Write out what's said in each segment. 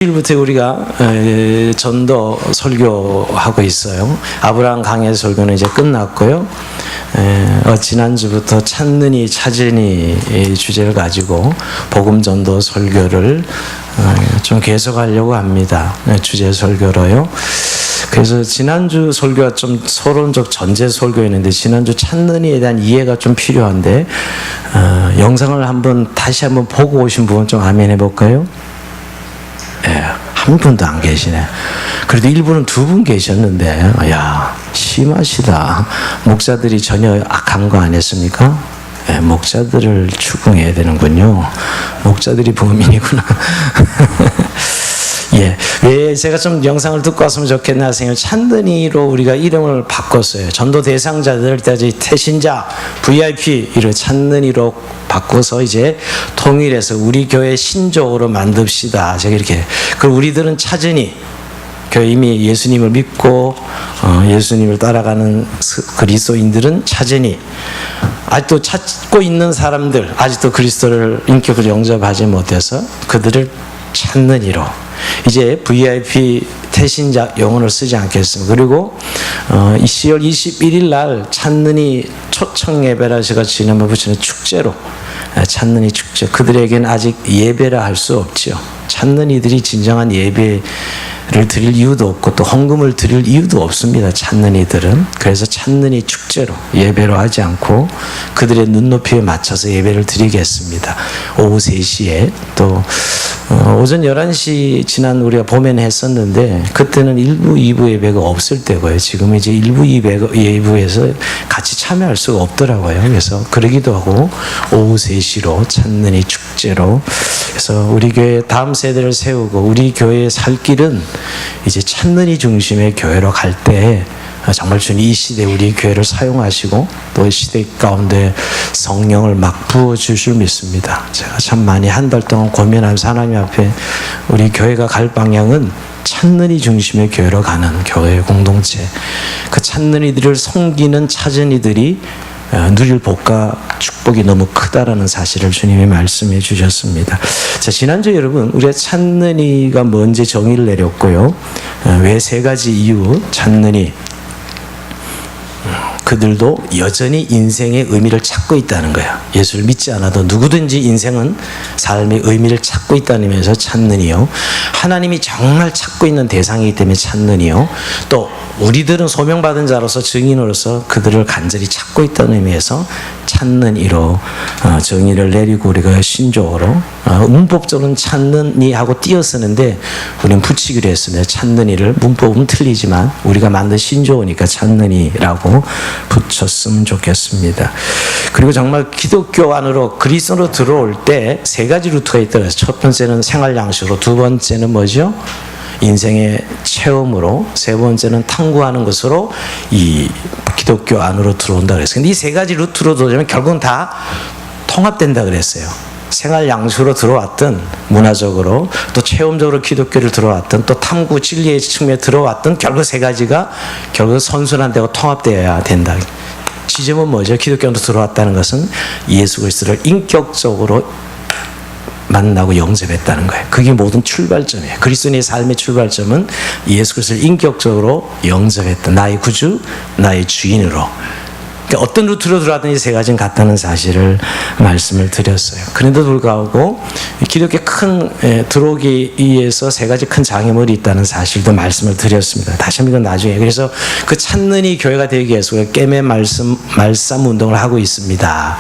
일부터 우리가 전도 설교하고 있어요. 아브라함 강해 설교는 이제 끝났고요. 지난주부터 찾느니 찾으니 주제를 가지고 복음 전도 설교를 좀 계속하려고 합니다. 주제 설교로요. 그래서 지난주 설교가 좀 서론적 전제 설교였는데 지난주 찾느니에 대한 이해가 좀 필요한데 영상을 다시 한번 보고 오신 분 좀 아멘 해볼까요? 한 분도 안 계시네. 그래도 일부는 두 분 계셨는데, 야, 심하시다. 목사들이 전혀 악한 거 아니었습니까? 목사들을 추궁해야 되는군요. 목사들이 범인이구나. 왜 제가 좀 영상을 듣고 왔으면 좋겠나 생각해요. 찾느니로 우리가 이름을 바꿨어요. 전도 대상자들, 태신자, VIP 이를 찾느니로 바꿔서 이제 통일해서 우리 교회 신족으로 만듭시다. 제가 이렇게. 그리고 우리들은 찾으니, 이미 예수님을 믿고 예수님을 따라가는 그리스도인들은 찾으니, 아직도 찾고 있는 사람들, 아직도 그리스도를 인격으로 영접하지 못해서 그들을 찾느니로 이제 VIP 태신자 용어를 쓰지 않겠습니다. 그리고 10월 21일 날 찾느니 초청 예배라 제가 지난번 붙이는 축제로 찾느니 축제. 그들에게는 아직 예배라 할 수 없죠. 찾는 이들이 진정한 예배를 드릴 이유도 없고 또 헌금을 드릴 이유도 없습니다. 찾는 이들은. 그래서 찾는 이 축제로 예배로 하지 않고 그들의 눈높이에 맞춰서 예배를 드리겠습니다. 오후 3시에 또 오전 11시 지난 우리가 봄에는 했었는데 그때는 1부, 2부 예배가 없을 때고요. 지금 이제 1부, 2부에서 같이 참여할 수가 없더라고요. 그래서 그러기도 하고 오후 3시로 찾는 이 축제로 그래서 우리 교회 다음 세대를 세우고 우리 교회의 살 길은 이제 찾는 이 중심의 교회로 갈 때 정말 주님 이 시대 우리 교회를 사용하시고 또 이 시대 가운데 성령을 막 부어주실 믿습니다. 제가 참 많이 한 달 동안 고민하면서 하나님 앞에 우리 교회가 갈 방향은 찾는 이 중심의 교회로 가는 교회 공동체. 그 찾는 이들을 섬기는 찾은 이들이 누릴 복과 축복이 너무 크다라는 사실을 주님이 말씀해 주셨습니다. 자, 지난주 여러분 우리가 찾는 이가 뭔지 정의를 내렸고요. 왜 3가지 이유 찾는 이 그들도 여전히 인생의 의미를 찾고 있다는 거야. 예수를 믿지 않아도 누구든지 인생은 삶의 의미를 찾고 있다는 의미에서 찾는 이요. 하나님이 정말 찾고 있는 대상이기 때문에 찾는 이요. 또 우리들은 소명받은 자로서 증인으로서 그들을 간절히 찾고 있다는 의미에서 찾는 이로 정의를 내리고 우리가 신조어로 문법적으로는 찾는 이 하고 띄어쓰는데 우리는 붙이기로 했습니다. 찾는 이를 문법은 틀리지만 우리가 만든 신조어니까 찾는 이라고 붙였으면 좋겠습니다. 그리고 정말 기독교 안으로 그리스도로 들어올 때 3가지 루트가 있더라고요. 첫 번째는 생활 양식으로, 두 번째는 뭐죠? 인생의 체험으로, 세 번째는 탐구하는 것으로 이 기독교 안으로 들어온다 그랬어요. 근데 이 3가지 루트로 들어오면 결국은 다 통합된다 그랬어요. 생활 양식으로 들어왔든 문화적으로 또 체험적으로 기독교를 들어왔든 또 탐구 진리의 측면에 들어왔든 결국 3가지가 결국 선순환 되고 통합되어야 된다. 지점은 뭐죠? 기독교로 들어왔다는 것은 예수 그리스도를 인격적으로 만나고 영접했다는 거예요. 그게 모든 출발점이에요. 그리스도인의 삶의 출발점은 예수 그리스도를 인격적으로 영접했다. 나의 구주, 나의 주인으로. 그러니까 어떤 루트로 들어왔든 이 3가지는 같다는 사실을 말씀을 드렸어요. 그런데도 불구하고 기독교 들어오기 위해서 3가지 큰 장애물이 있다는 사실도 말씀을 드렸습니다. 다시 한번 이건 나중에. 그래서 그 찾는 이 교회가 되기 위해서 깨매 말씀 운동을 하고 있습니다.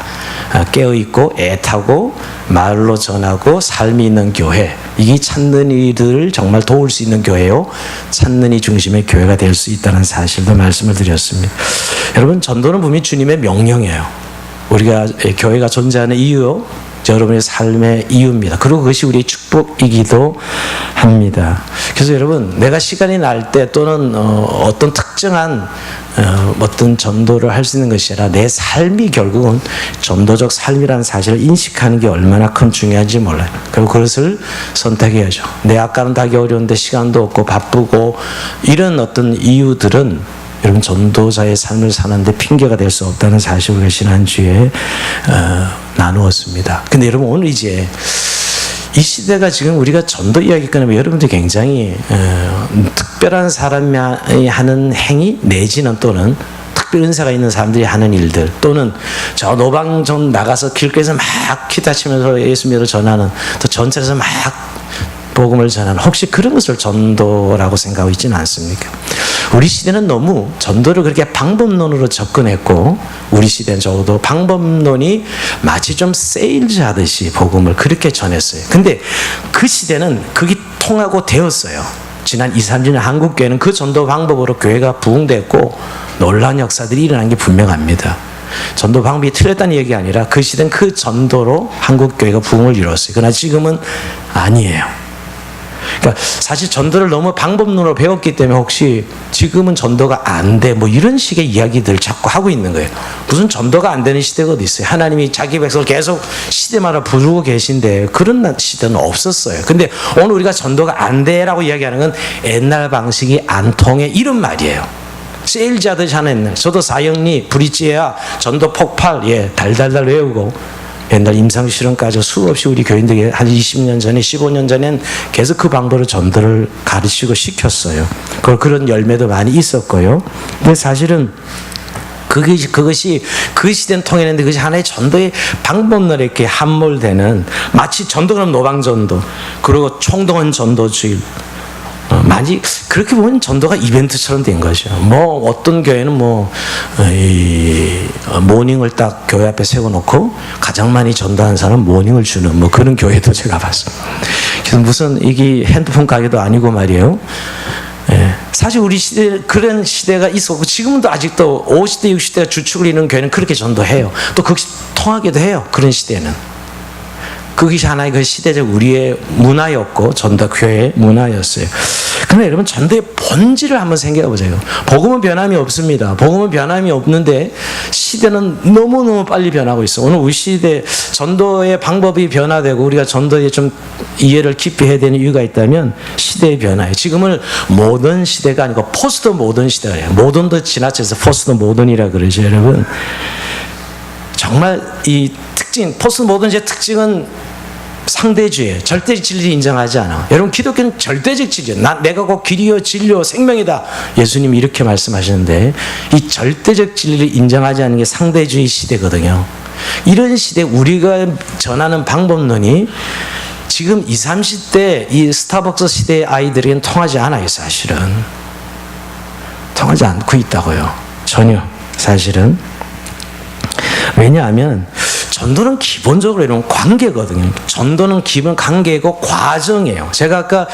깨어있고 애타고 말로 전하고 삶이 있는 교회. 이게 찾는 이들을 정말 도울 수 있는 교회요. 찾는 이 중심의 교회가 될 수 있다는 사실도 말씀을 드렸습니다. 여러분 전도는 분명히 주님의 명령이에요. 우리가 교회가 존재하는 이유, 여러분의 삶의 이유입니다. 그리고 그것이 우리의 축복이기도 합니다. 그래서 여러분 내가 시간이 날 때 또는 어떤 특정한 어떤 전도를 할 수 있는 것이 아니라 내 삶이 결국은 전도적 삶이라는 사실을 인식하는 게 얼마나 큰 중요한지 몰라요. 그리고 그것을 선택해야죠. 내 아까는 가기 어려운데 시간도 없고 바쁘고 이런 어떤 이유들은 여러분 전도자의 삶을 사는데 핑계가 될 수 없다는 사실을 지난주에 나누었습니다. 근데 여러분 오늘 이제 이 시대가 지금 우리가 전도 이야기 꺼내면 여러분들이 굉장히 특별한 사람이 하는 행위 내지는 또는 특별 은사가 있는 사람들이 하는 일들, 또는 저 노방전 나가서 길거리에서 막 기타 치면서 예수 믿어 전하는, 또 전철에서 막 복음을 전하는, 혹시 그런 것을 전도라고 생각하고 있지는 않습니까? 우리 시대는 너무 전도를 그렇게 방법론으로 접근했고, 우리 시대는 적어도 방법론이 마치 좀 세일즈 하듯이 복음을 그렇게 전했어요. 근데 그 시대는 그게 통하고 되었어요. 지난 20-30년 한국교회는 그 전도 방법으로 교회가 부흥됐고 놀라운 역사들이 일어난 게 분명합니다. 전도 방법이 틀렸다는 얘기가 아니라 그 시대는 그 전도로 한국교회가 부흥을 이뤘어요. 그러나 지금은 아니에요. 그러니까 사실 전도를 너무 방법론으로 배웠기 때문에 혹시 지금은 전도가 안 돼, 뭐 이런 식의 이야기들 자꾸 하고 있는 거예요. 무슨 전도가 안 되는 시대가 어디 있어요? 하나님이 자기 백성을 계속 시대마다 부르고 계신데 그런 시대는 없었어요. 근데 오늘 우리가 전도가 안 돼라고 이야기하는 건 옛날 방식이 안 통해 이런 말이에요. 세일즈 하듯이 하는, 저도 사형리 브릿지에야 전도 폭발, 달달달 외우고 옛날 임상실험까지 수없이 우리 교인들이 한 20년 전에 15년 전엔 계속 그 방법으로 전도를 가르치고 시켰어요. 그런 열매도 많이 있었고요. 근데 사실은 그것이 그 시대는 통했는데 그것이 하나의 전도의 방법론에 이렇게 함몰되는, 마치 전도 그럼 노방전도, 그리고 총동원 전도주의, 많이 그렇게 보면 전도가 이벤트처럼 된 거죠. 뭐 어떤 교회는 모닝을 딱 교회 앞에 세워놓고 가장 많이 전도한 사람 모닝을 주는 뭐 그런 교회도 제가 봤습니다. 그래서 무슨 이게 핸드폰 가게도 아니고 말이에요. 사실 우리 시대 그런 시대가 있었고 지금도 아직도 50대 60대가 주축을 이루는 교회는 그렇게 전도해요. 또 그것이 통하기도 해요. 그런 시대는. 그것이 하나의 그 시대적 우리의 문화였고 전도 교회의 문화였어요. 그러나 여러분 전도의 본질을 한번 생각해 보세요. 복음은 변함이 없습니다. 복음은 변함이 없는데 시대는 너무너무 빨리 변하고 있어. 오늘 우리 시대 전도의 방법이 변화되고 우리가 전도에 좀 이해를 깊이 해야 되는 이유가 있다면 시대의 변화예요. 지금은 모던 시대가 아니고 포스트 모던 시대예요. 모던도 지나쳐서 포스트 모던이라 그러죠, 여러분. 정말 이 특징, 포스트 모던의 특징은 상대주의, 절대적 진리를 인정하지 않아. 여러분, 기독교는 절대적 진리예요. 내가 곧 길이요 진리요 생명이다. 예수님이 이렇게 말씀하시는데 이 절대적 진리를 인정하지 않는 게 상대주의 시대거든요. 이런 시대 우리가 전하는 방법론이 지금 20, 30대 이 스타벅스 시대의 아이들에게는 통하지 않아요. 사실은 통하지 않고 있다고요. 전혀. 사실은 왜냐하면 전도는 기본적으로 이런 관계거든요. 전도는 기본 관계고 과정이에요. 제가 아까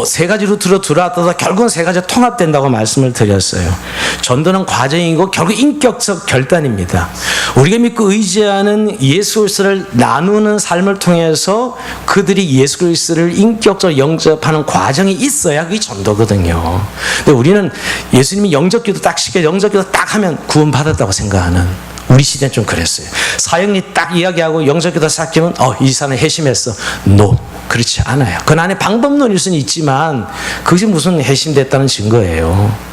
세 가지로 들어왔다가 결국은 세 가지가 통합된다고 말씀을 드렸어요. 전도는 과정이고 결국 인격적 결단입니다. 우리가 믿고 의지하는 예수 그리스도를 나누는 삶을 통해서 그들이 예수 그리스도를 인격적으로 영접하는 과정이 있어야 그게 전도거든요. 근데 우리는 예수님이 영접기도 딱 시켜 영접기도 딱 하면 구원받았다고 생각하는, 우리 시대는 좀 그랬어요. 사형리 딱 이야기하고 영접기도 싹 끼면 이 사람은 회심했어. No, 그렇지 않아요. 그 안에 방법론일 수는 있지만 그것이 무슨 회심됐다는 증거예요.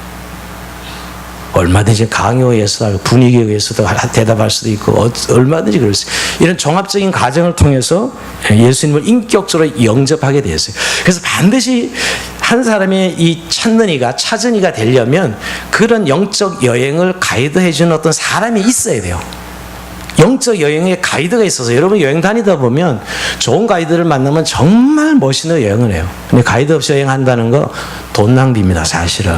얼마든지 강요에 의해서 분위기에 의해서도 대답할 수도 있고 얼마든지 그럴 수 있어요. 이런 종합적인 과정을 통해서 예수님을 인격적으로 영접하게 되었어요. 그래서 반드시 한 사람의 이 찾는 이가 되려면 그런 영적 여행을 가이드해 주는 어떤 사람이 있어야 돼요. 영적 여행에 가이드가 있어서 여러분 여행 다니다 보면 좋은 가이드를 만나면 정말 멋있는 여행을 해요. 근데 가이드 없이 여행한다는 거 돈 낭비입니다. 사실은.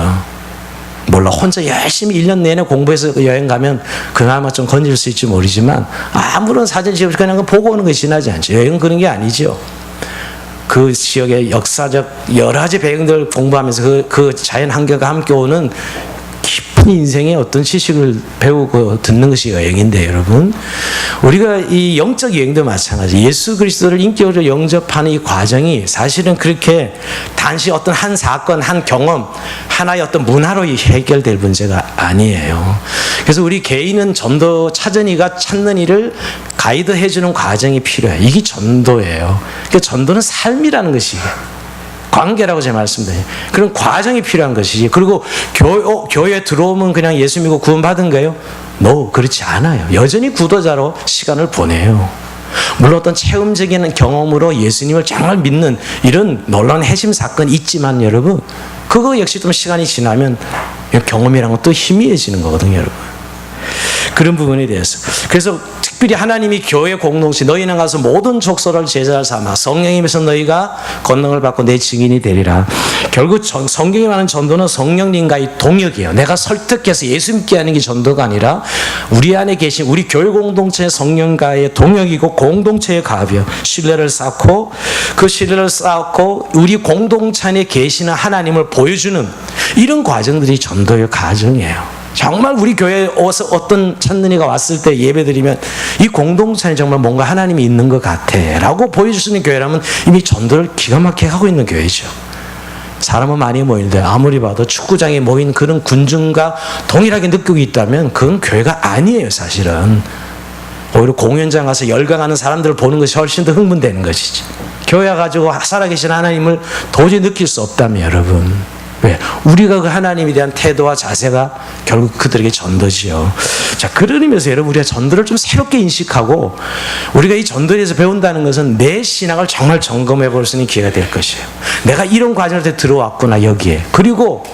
몰라 혼자 열심히 1년 내내 공부해서 여행 가면 그나마 좀 건질 수 있지 모르지만 아무런 사진 찍어서 그냥 보고 오는 것이 지나지 않죠. 여행은 그런 게 아니죠. 그 지역의 역사적 여러 가지 배경들을 공부하면서 그 자연 환경과 함께 오는 깊은 인생의 어떤 지식을 배우고 듣는 것이 여행인데, 여러분 우리가 이 영적 여행도 마찬가지. 예수 그리스도를 인격으로 영접하는 이 과정이 사실은 그렇게 단지 어떤 한 사건, 한 경험, 하나의 어떤 문화로 해결될 문제가 아니에요. 그래서 우리 개인은 전도 찾은 이가 찾는 이를 가이드 해주는 과정이 필요해요. 이게 전도예요. 그러니까 전도는 삶이라는 것이에요. 관계라고 제가 말씀드려요. 그런 과정이 필요한 것이지. 그리고 교회에 들어오면 그냥 예수 믿고 구원받은 거예요? No, 그렇지 않아요. 여전히 구도자로 시간을 보내요. 물론 어떤 체험적인 경험으로 예수님을 정말 믿는 이런 놀라운 해심 사건이 있지만 여러분, 그거 역시 좀 시간이 지나면 경험이란 건 또 희미해지는 거거든요, 여러분. 그런 부분에 대해서. 그래서 특별히 하나님이 교회 공동체 너희는 가서 모든 족속을 제자를 삼아 성령님에서 너희가 권능을 받고 내 증인이 되리라. 결국 성경이 말하는 전도는 성령님과의 동역이에요. 내가 설득해서 예수 믿게 하는 게 전도가 아니라 우리 안에 계신 우리 교회 공동체의 성령과의 동역이고 공동체의 가업이에요. 신뢰를 쌓고 그 신뢰를 쌓고 우리 공동체 안에 계시는 하나님을 보여주는 이런 과정들이 전도의 과정이에요. 정말 우리 교회에 어떤 찬는이가 왔을 때 예배드리면 이 공동체에 정말 뭔가 하나님이 있는 것 같아 라고 보여줄 수 있는 교회라면 이미 전도를 기가 막히게 하고 있는 교회죠. 사람은 많이 모이는데 아무리 봐도 축구장에 모인 그런 군중과 동일하게 느끼고 있다면 그건 교회가 아니에요. 사실은 오히려 공연장 가서 열광하는 사람들을 보는 것이 훨씬 더 흥분되는 것이지. 교회 가지고 살아계신 하나님을 도저히 느낄 수 없다면 여러분, 왜? 우리가 그 하나님에 대한 태도와 자세가 결국 그들에게 전도지요. 자, 그런 의미에서 여러분, 우리가 전도를 좀 새롭게 인식하고 우리가 이 전도에 대해서 배운다는 것은 내 신앙을 정말 점검해 볼 수 있는 기회가 될 것이에요. 내가 이런 과정을 들어왔구나 여기에. 그리고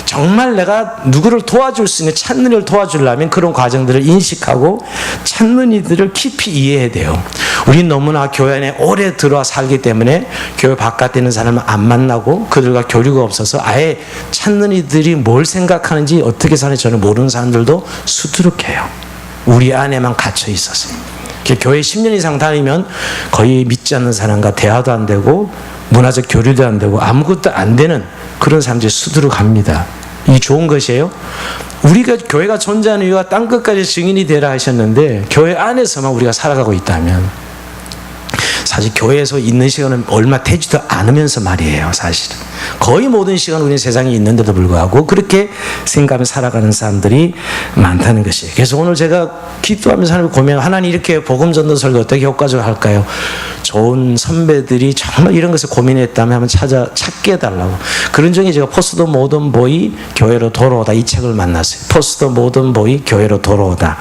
정말 내가 누구를 도와줄 수 있는 찾는 이를 도와주려면 그런 과정들을 인식하고 찾는 이들을 깊이 이해해야 돼요. 우린 너무나 교회 안에 오래 들어와 살기 때문에 교회 바깥에 있는 사람을 안 만나고 그들과 교류가 없어서 아예 찾는 이들이 뭘 생각하는지 어떻게 사는지 저는 모르는 사람들도 수두룩해요. 우리 안에만 갇혀 있어서. 교회 10년 이상 다니면 거의 믿지 않는 사람과 대화도 안 되고 문화적 교류도 안 되고 아무것도 안 되는 그런 사람들이 수두룩합니다. 이게 좋은 것이에요. 우리가 교회가 존재하는 이유가 땅끝까지 증인이 되라 하셨는데 교회 안에서만 우리가 살아가고 있다면 사실 교회에서 있는 시간은 얼마 되지도 않으면서 말이에요. 사실은 거의 모든 시간 우리는 세상에 있는데도 불구하고 그렇게 생각하며 살아가는 사람들이 많다는 것이에요. 그래서 오늘 제가 기도하면서 하나님 고민하면 하나님 이렇게 복음 전도 설교 어떻게 효과적으로 할까요? 좋은 선배들이 정말 이런 것을 고민했다면 한번 찾게 해달라고. 그런 중에 제가 포스트 모던 보이 교회로 돌아오다 이 책을 만났어요. 포스트 모던 보이 교회로 돌아오다.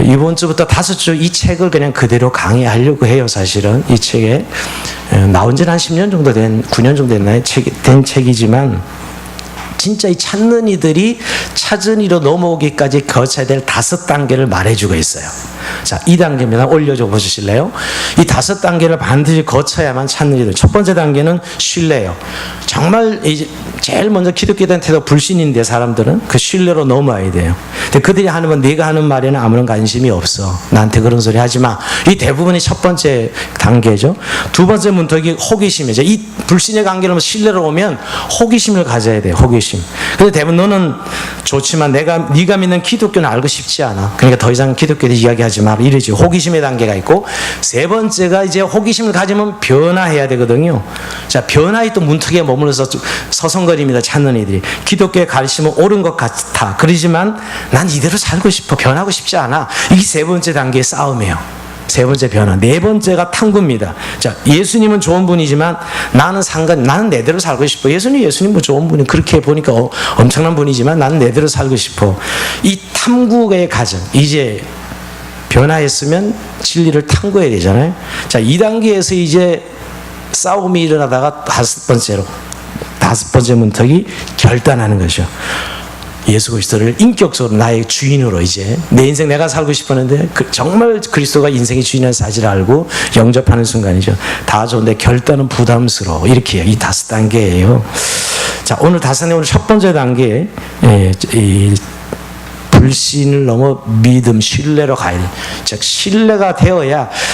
이번 주부터 5주 이 책을 그냥 그대로 강의하려고 해요. 사실은 이 책에 나온 지는 한 10년 정도 9년 정도 됐나요? 된 책이지만 진짜 이 찾는 이들이 찾은 이로 넘어오기까지 거쳐야 될 5단계를 말해주고 있어요. 자, 2단계입니다. 올려줘 보실래요? 이 5단계를 반드시 거쳐야만 찾는 이들. 첫 번째 단계는 신뢰예요. 정말 이제 제일 먼저 기독교에 대한 태도가 불신인데 사람들은 그 신뢰로 넘어와야 돼요. 근데 그들이 하는 건 네가 하는 말에는 아무런 관심이 없어. 나한테 그런 소리 하지 마. 이 대부분이 첫 번째 단계죠. 두 번째 문턱이 호기심이죠. 이 불신의 관계로 신뢰로 오면 호기심을 가져야 돼요. 호기심. 근데 대부분 너는 좋지만 네가 믿는 기독교는 알고 싶지 않아. 그러니까 더 이상 기독교에 대해 이야기하지 마. 이러지. 호기심의 단계가 있고 세 번째가 이제 호기심을 가지면 변화해야 되거든요. 자, 변화의 또 문턱에 머물러서 서성거립니다. 찾는 이들이. 기독교의 가르침은 옳은 것 같아. 그러지만 난 이대로 살고 싶어. 변하고 싶지 않아. 이게 세 번째 단계의 싸움이에요. 세 번째 변화. 네 번째가 탐구입니다. 자, 예수님은 좋은 분이지만 나는 내대로 살고 싶어. 예수님 뭐 좋은 분이 그렇게 보니까 엄청난 분이지만 나는 내대로 살고 싶어. 이 탐구의 과정. 이제 변화했으면 진리를 탐구해야 되잖아요. 자, 2단계에서 이제 싸움이 일어나다가 5번째 문턱이 결단하는 것이죠. 예수 그리스도를 인격적으로 나의 주인으로 이제 내 인생 내가 살고 싶었는데 정말 그리스도가 인생의 주인이라는 사실을 알고 영접하는 순간이죠. 다 좋은데 결단은 부담스러워. 이렇게 해요. 이 5단계예요. 자, 오늘 오늘 첫 번째 단계 이 불신을 넘어 믿음, 신뢰로 가야 돼. 즉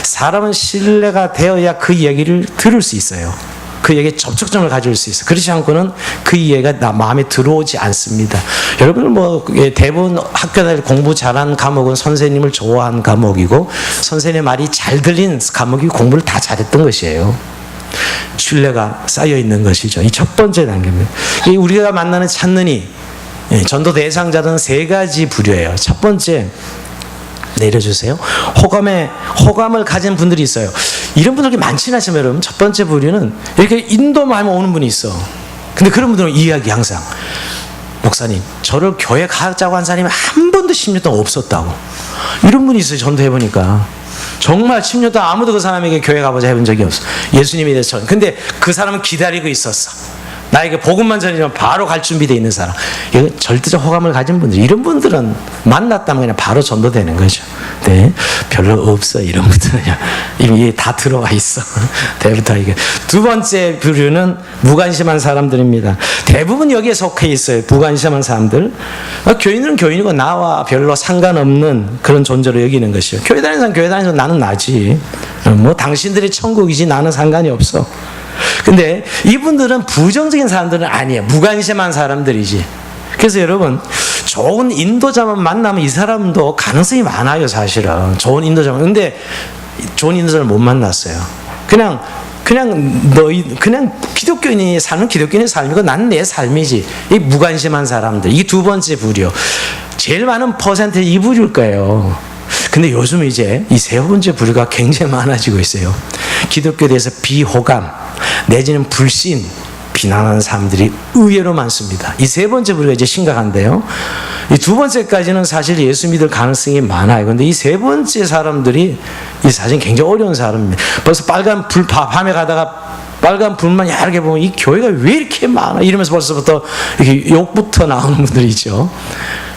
사람은 신뢰가 되어야 그 얘기를 들을 수 있어요. 그 얘기에 접촉점을 가질 수 있어요. 그렇지 않고는 그 이해가 나 마음에 들어오지 않습니다. 여러분 대부분 학교 다닐 공부 잘한 과목은 선생님을 좋아한 과목이고 선생님의 말이 잘 들린 과목이 공부를 다 잘했던 것이에요. 신뢰가 쌓여 있는 것이죠. 이 첫 번째 단계입니다. 우리가 만나는 찾는 이 전도 대상자들은 3가지 부류예요. 첫 번째 내려주세요. 호감을 가진 분들이 있어요. 이런 분들이 많지는 않지만 여러분 첫 번째 부류는 이렇게 인도만 하면 오는 분이 있어. 근데 그런 분들은 이야기 항상 목사님 저를 교회 가자고 한 사람이 한 번도 10년 동안 없었다고. 이런 분이 있어요. 전도해보니까 정말 10년 동안 아무도 그 사람에게 교회 가보자 해본 적이 없어. 예수님에 대해서. 근데 그 사람은 기다리고 있었어. 나에게 복음만 전이면 바로 갈 준비되어 있는 사람. 이거 절대적 호감을 가진 분들, 이런 분들은 만났다면 그냥 바로 전도되는 거죠. 네, 별로 없어. 이런 분들은 이미 다 들어와 있어. 대부터 이게. 두 번째 부류는 무관심한 사람들입니다. 대부분 여기에 속해 있어요. 무관심한 사람들. 교인은 교인이고 나와 별로 상관없는 그런 존재로 여기는 것이요. 교회 다니는 사람 교회 다니는 사람 나는 나지. 뭐 당신들이 천국이지 나는 상관이 없어. 근데 이분들은 부정적인 사람들은 아니에요. 무관심한 사람들이지. 그래서 여러분, 좋은 인도자만 만나면 이 사람도 가능성이 많아요, 사실은. 좋은 인도자만. 근데 좋은 인도자를 못 만났어요. 그냥 기독교인이 사는 기독교인의 삶이고 난 내 삶이지. 이 무관심한 사람들. 이게 두 번째 부류. 제일 많은 퍼센트 이 부류일 거예요. 근데 요즘 이제 이 세 번째 부류가 굉장히 많아지고 있어요. 기독교에 대해서 비호감 내지는 불신, 비난하는 사람들이 의외로 많습니다. 이 세 번째 부류가 이제 심각한데요. 이 두 번째까지는 사실 예수 믿을 가능성이 많아요. 근데 이 세 번째 사람들이 이 사실 굉장히 어려운 사람입니다. 벌써 빨간 불, 밤에 가다가 빨간 불만 얇게 보면 이 교회가 왜 이렇게 많아? 이러면서 벌써부터 이렇게 욕부터 나오는 분들이 있죠.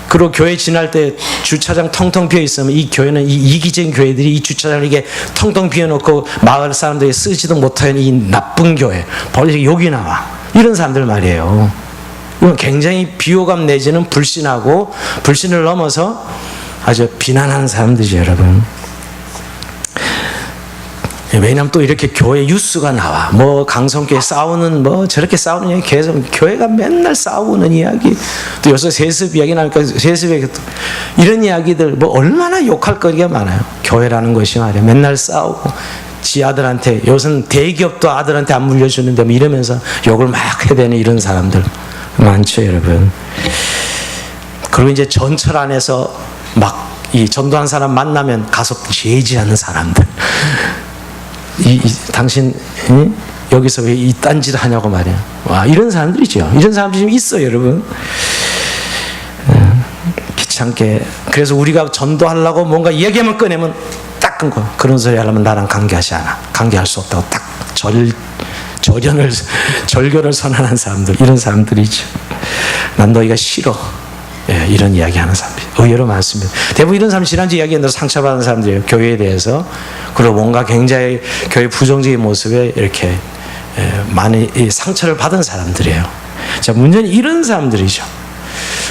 그리고 교회 지날 때 주차장 텅텅 비어 있으면 이 교회는 이 이기적인 교회들이 이 주차장을 이게 텅텅 비워놓고 마을 사람들이 쓰지도 못하는 이 나쁜 교회, 벌써 욕이 나와. 이런 사람들 말이에요. 이건 굉장히 비호감 내지는 불신하고 불신을 넘어서 아주 비난하는 사람들이죠, 여러분. 왜냐하면 또 이렇게 교회 뉴스가 나와. 뭐 강성교회 싸우는 뭐 저렇게 싸우는 이야기 계속 교회가 맨날 싸우는 이야기. 또 요새 세습 이야기 나니까 세습에 이런 이야기들 뭐 얼마나 욕할 거리가 많아요. 교회라는 것이 말이야. 맨날 싸우고 지 아들한테 요새는 대기업도 아들한테 안 물려주는데 뭐 이러면서 욕을 막 해대는 이런 사람들 많죠, 여러분. 그리고 이제 전철 안에서 막 이 전도한 사람 만나면 가서 제지하는 사람들. 당신 여기서 왜 이 딴짓을 하냐고 말이야. 와, 이런 사람들이죠. 이런 사람들이 좀 있어요, 여러분. 귀찮게. 그래서 우리가 전도하려고 뭔가 이야기만 꺼내면 딱 끊고, 그런 소리 하려면 나랑 관계하지 않아. 관계할 수 없다고 딱 절교를 선언하는 사람들, 이런 사람들이죠. 난 너희가 싫어. 예, 이런 이야기 하는 사람들이 의외로 많습니다. 대부분 이런 사람이 지난주 이야기했는데 상처받은 사람들이에요. 교회에 대해서. 그리고 뭔가 굉장히 교회 부정적인 모습에 이렇게 많이 상처를 받은 사람들이에요. 자, 문제는 이런 사람들이죠.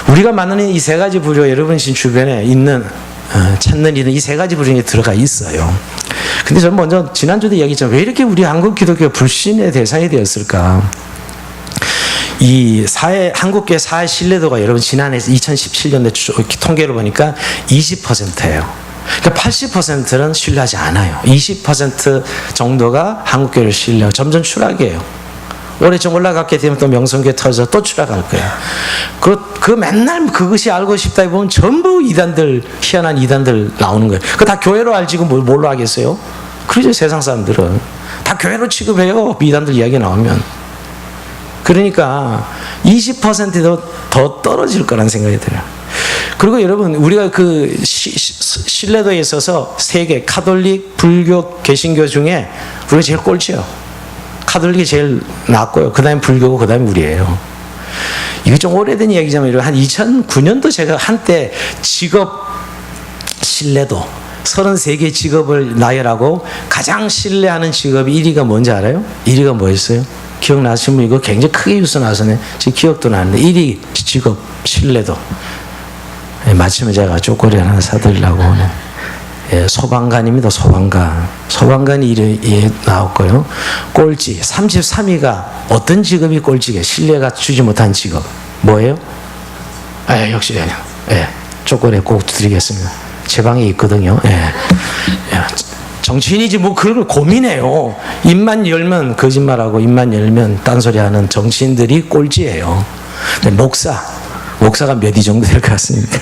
우리가 만나는 이 세 가지 부류, 여러분 주변에 있는 찾는 이는 이 세 가지 부류에 들어가 있어요. 근데 저는 먼저 지난주도 이야기했지만 왜 이렇게 우리 한국 기독교가 불신의 대상이 되었을까? 이 한국교회 사회 신뢰도가 여러분 지난해 2017년에 통계를 보니까 20%예요. 그러니까 80%는 신뢰하지 않아요. 20% 정도가 한국교회를 신뢰하고 점점 추락해요. 올해 좀 올라갔게 되면 또 명성교회 터져서 또 추락할 거예요. 그 맨날 그것이 알고 싶다 보면 전부 이단들, 희한한 이단들 나오는 거예요. 그거 다 교회로 알지 뭘로 하겠어요? 그러죠, 세상 사람들은. 다 교회로 취급해요. 이단들 이야기 나오면. 그러니까 20%도 더 떨어질 거란 생각이 들어요. 그리고 여러분, 우리가 그 신뢰도에 있어서 세계 카톨릭, 불교, 개신교 중에 우리가 제일 꼴찌예요. 카톨릭이 제일 낮고요. 그 다음에 불교고 그 다음에 우리예요. 이게 좀 오래된 이야기지만 한 2009년도 제가 한때 직업 신뢰도 33개 직업을 나열하고 가장 신뢰하는 직업이 1위가 뭔지 알아요? 1위가 뭐였어요? 기억나시면 이거 굉장히 크게 뉴스 나서네. 지금 기억도 나는데 1위 직업 신뢰도. 마침에 제가 쪼꼬리 하나 사드리려고 오늘 소방관입니다. 소방관이 1위에 나왔고요. 꼴찌 33위가 어떤 직업이 꼴찌게 신뢰가 주지 못한 직업 뭐예요? 역시 쪼꼬리 꼭 드리겠습니다. 제 방에 있거든요. 정치인이지 뭐 그런 걸 고민해요. 입만 열면 거짓말하고 입만 열면 딴소리하는 정치인들이 꼴찌예요. 근데 목사가 몇 위 정도 될 것 같습니다.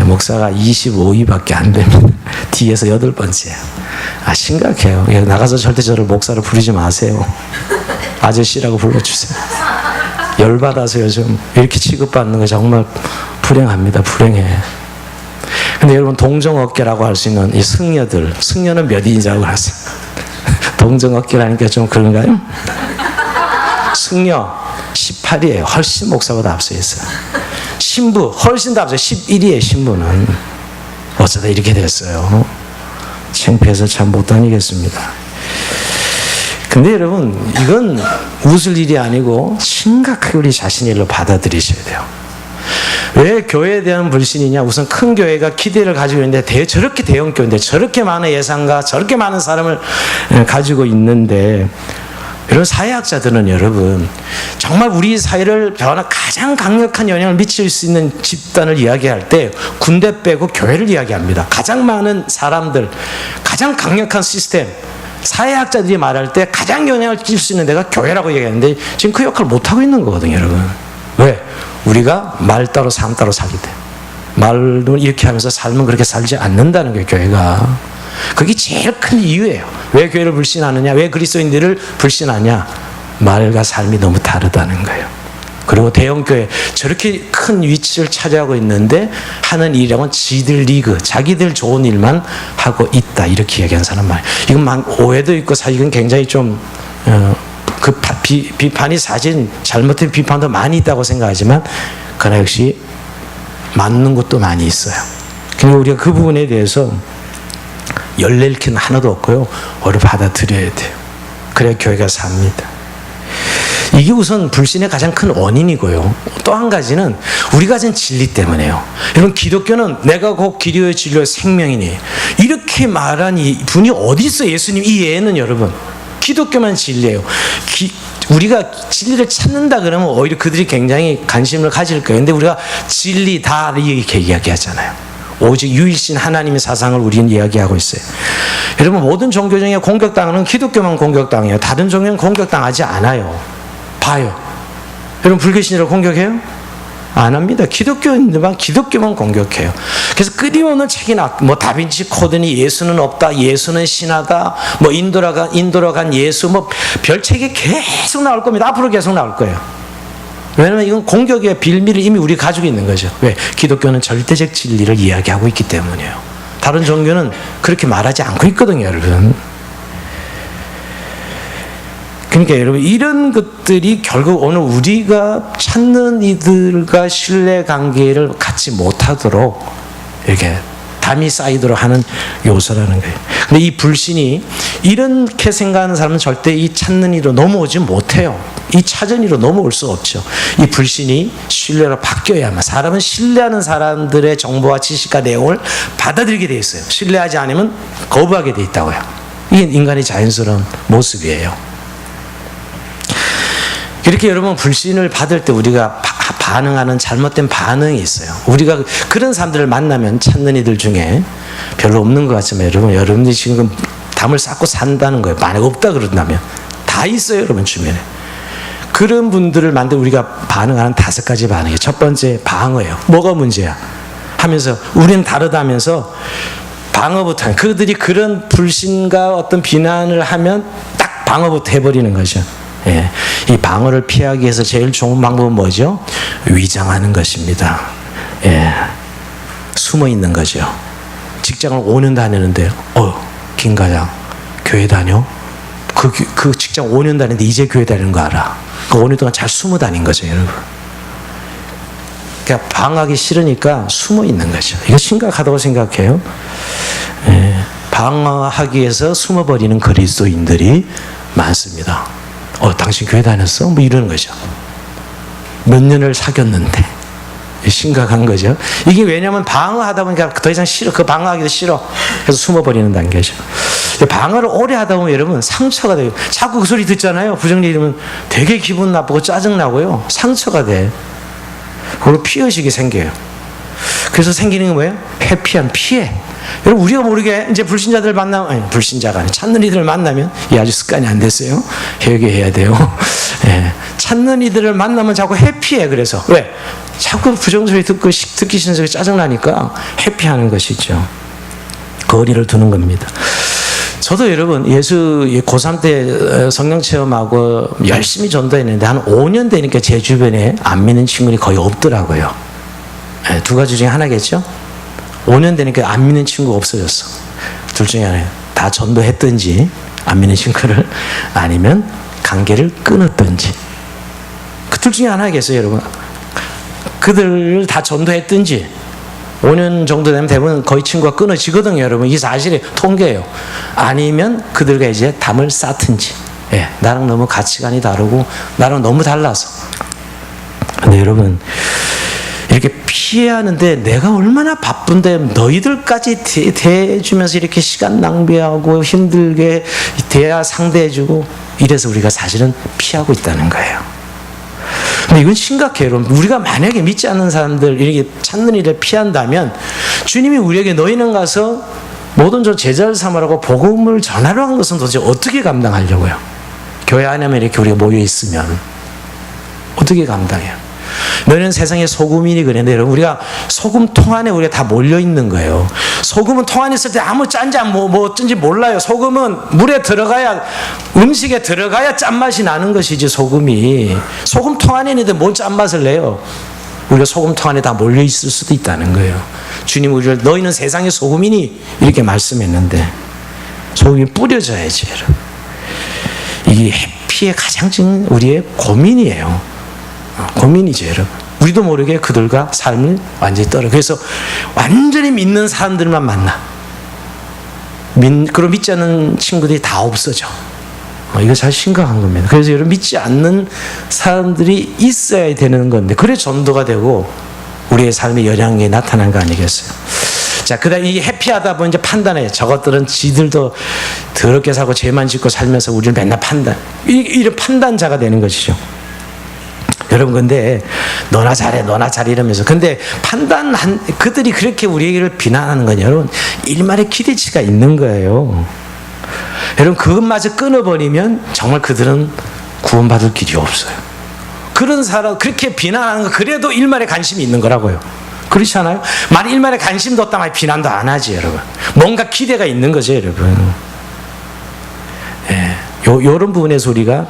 목사가 25위밖에 안 됩니다. 뒤에서 8번째예요. 심각해요. 나가서 절대 저를 목사로 부르지 마세요. 아저씨라고 불러주세요. 열받아서 요즘 이렇게 취급받는 거 정말 불행합니다. 불행해. 근데 여러분 동정업계라고 할 수 있는 이 승려들, 승려는 몇 인이라고 하세요? 동정업계라니까 좀 그런가요? 승려 18이에요. 훨씬 목사보다 앞서 있어요. 신부 훨씬 더 앞서 11이에요. 신부는 어쩌다 이렇게 됐어요. 창피해서 참 못 다니겠습니다. 근데 여러분 이건 웃을 일이 아니고 심각하게 우리 자신의 일로 받아들이셔야 돼요. 왜 교회에 대한 불신이냐? 우선 큰 교회가 기대를 가지고 있는데 저렇게 대형 교회인데 저렇게 많은 예산과 저렇게 많은 사람을 가지고 있는데, 여러분 사회학자들은 여러분 정말 우리 사회를 변화 가장 강력한 영향을 미칠 수 있는 집단을 이야기할 때 군대 빼고 교회를 이야기합니다. 가장 많은 사람들, 가장 강력한 시스템, 사회학자들이 말할 때 가장 영향을 끼칠 수 있는 데가 교회라고 얘기하는데 지금 그 역할을 못하고 있는 거거든요, 여러분. 왜? 우리가 말 따로 삶 따로 살기 때문에. 말로 이렇게 하면서 삶은 그렇게 살지 않는다는 게 교회가. 그게 제일 큰 이유예요. 왜 교회를 불신하느냐? 왜 그리스도인들을 불신하냐? 말과 삶이 너무 다르다는 거예요. 그리고 대형교회 저렇게 큰 위치를 차지하고 있는데 하는 일이라고는 지들 리그, 자기들 좋은 일만 하고 있다, 이렇게 얘기하는 사람 많아요. 이건 오해도 있고 사실은 굉장히 좀 비판이 사실 잘못된 비판도 많이 있다고 생각하지만 그러나 역시 맞는 것도 많이 있어요. 그러니까 우리가 그 부분에 대해서 열낼 긴 하나도 없고요. 오히려 받아들여야 돼요. 그래야 교회가 삽니다. 이게 우선 불신의 가장 큰 원인이고요. 또 한 가지는 우리가 가진 진리 때문에요. 여러분 기독교는 내가 곧 길이요 진리요 생명이니 이렇게 말한 이 분이 어디 있어요? 예수님. 이 예는 여러분 기독교만 진리예요. 우리가 진리를 찾는다 그러면 오히려 그들이 굉장히 관심을 가질 거예요. 근데 우리가 진리다 이렇게 이야기하잖아요. 오직 유일신 하나님의 사상을 우리는 이야기하고 있어요. 여러분 모든 종교 중에 공격당하는 기독교만 공격당해요. 다른 종교는 공격당하지 않아요. 봐요. 여러분 불교신이라고 공격해요? 안 합니다. 기독교인들만 기독교만 공격해요. 그래서 끊임없는 책이 뭐 다빈치 코드니 예수는 없다, 예수는 신하다, 뭐 인도로 간 예수, 뭐 별 책이 계속 나올 겁니다. 앞으로 계속 나올 거예요. 왜냐하면 이건 공격의 빌미를 이미 우리 가지고 있는 거죠. 왜? 기독교는 절대적 진리를 이야기하고 있기 때문이에요. 다른 종교는 그렇게 말하지 않고 있거든요, 여러분. 그러니까 여러분 이런 것들이 결국 오늘 우리가 찾는 이들과 신뢰관계를 갖지 못하도록 이렇게 담이 쌓이도록 하는 요소라는 거예요. 근데 이 불신이 이렇게 생각하는 사람은 절대 이 찾는 이로 넘어오지 못해요. 이 찾은 이로 넘어올 수 없죠. 이 불신이 신뢰로 바뀌어야만. 사람은 신뢰하는 사람들의 정보와 지식과 내용을 받아들이게 돼 있어요. 신뢰하지 않으면 거부하게 돼 있다고요. 이게 인간의 자연스러운 모습이에요. 이렇게 여러분 불신을 받을 때 우리가 반응하는 잘못된 반응이 있어요. 우리가 그런 사람들을 만나면 찾는 이들 중에 별로 없는 것 같지만 여러분들이 지금 담을 쌓고 산다는 거예요. 만약 없다 그런다면 다 있어요, 여러분 주변에. 그런 분들을 만들 우리가 반응하는 5가지 반응이에요. 첫 번째 방어예요. 뭐가 문제야? 하면서 우리는 다르다면서 방어부터 해요. 그들이 그런 불신과 어떤 비난을 하면 딱 방어부터 해버리는 거죠. 예, 이 방어를 피하기 위해서 제일 좋은 방법은 뭐죠? 위장하는 것입니다. 예, 숨어 있는 거죠. 직장을 5년 다니는데, 김 과장, 교회 다녀? 그 직장 5년 다니는데 이제 교회 다니는 거 알아? 그 5년 동안 잘 숨어 다닌 거죠, 여러분. 그러니까 방어하기 싫으니까 숨어 있는 거죠. 이거 심각하다고 생각해요. 예, 방어하기 위해서 숨어버리는 그리스도인들이 많습니다. 당신 교회 다녔어? 뭐 이러는 거죠. 몇 년을 사귀었는데. 심각한 거죠. 이게 왜냐면 방어하다 보니까 더 이상 싫어. 그 방어하기도 싫어. 그래서 숨어버리는 단계죠. 방어를 오래 하다 보면 여러분 상처가 돼요. 자꾸 그 소리 듣잖아요. 부정리이면 되게 기분 나쁘고 짜증나고요. 상처가 돼. 그리고 피의식이 생겨요. 그래서 생기는 게 뭐예요? 회피한 피해. 여러분 우리가 모르게 이제 불신자들 만나면, 아니 불신자가 아니라 찾는 이들을 만나면 이 아주 습관이 안 됐어요. 회개해야 돼요. 예. 찾는 이들을 만나면 자꾸 회피해. 그래서 왜? 자꾸 부정소리 듣기 싫은 소리 짜증나니까 회피하는 것이죠. 거리를 두는 겁니다. 저도 여러분 예수 고3 때 성령 체험하고 열심히 전도했는데 한 5년 되니까 제 주변에 안 믿는 친구들이 거의 없더라고요. 예, 2가지 중에 하나겠죠. 5년 되니까 안 믿는 친구가 없어졌어. 둘 중에 하나예요. 다 전도했든지 안 믿는 친구를, 아니면 관계를 끊었든지. 그 둘 중에 하나겠어요, 여러분. 그들을 다 전도했든지 5년 정도 되면 대부분 거의 친구가 끊어지거든요, 여러분. 이게 사실이 통계예요. 아니면 그들과 이제 담을 쌓든지. 예, 나랑 너무 가치관이 다르고 나랑 너무 달라서. 근데 여러분, 이렇게 피하는데 내가 얼마나 바쁜데 너희들까지 대해주면서 이렇게 시간 낭비하고 힘들게 대화 상대해주고, 이래서 우리가 사실은 피하고 있다는 거예요. 근데 이건 심각해요, 여러분. 우리가 만약에 믿지 않는 사람들 이렇게 찾는 일을 피한다면 주님이 우리에게 너희는 가서 모든 저 제자를 삼으라고 복음을 전하러 한 것은 도대체 어떻게 감당하려고요? 교회 안에만 이렇게 우리가 모여 있으면 어떻게 감당해요? 너희는 세상의 소금이니 그랬는데, 여러분, 우리가 소금통 안에 우리가 다 몰려 있는 거예요. 소금은 통 안에 있을 때 아무 짠지 뭐 어쩐지 몰라요. 소금은 물에 들어가야, 음식에 들어가야 짠맛이 나는 것이지, 소금이. 소금통 안에 있는데 뭔 짠맛을 내요? 우리가 소금통 안에 다 몰려 있을 수도 있다는 거예요. 주님 우리를 너희는 세상의 소금이니 이렇게 말씀했는데, 소금이 뿌려져야지, 여러분. 이게 해피의 가장 큰 우리의 고민이에요. 고민이죠, 여러분. 우리도 모르게 그들과 삶을 완전히 떨어. 그래서 완전히 믿는 사람들만 만나. 그리고 믿지 않는 친구들이 다 없어져. 이거 잘 심각한 겁니다. 그래서 여러분, 믿지 않는 사람들이 있어야 되는 건데, 그래 전도가 되고 우리의 삶의 영향이 나타난 거 아니겠어요? 자, 그 다음에 이 해피하다 보면 이제 판단해요. 저것들은 지들도 더럽게 살고 죄만 짓고 살면서 우리를 맨날 이런 판단자가 되는 것이죠. 여러분, 근데 너나 잘해 이러면서, 근데 그들이 그렇게 우리에게를 비난하는 건 여러분 일말의 기대치가 있는 거예요. 여러분, 그것마저 끊어버리면 정말 그들은 구원받을 길이 없어요. 그런 사람 그렇게 비난하는 거 그래도 일말의 관심이 있는 거라고요. 그렇지 않아요? 만약 일말의 관심도 없다면 비난도 안 하지, 여러분. 뭔가 기대가 있는 거죠, 여러분. 예, 요런 부분에서 우리가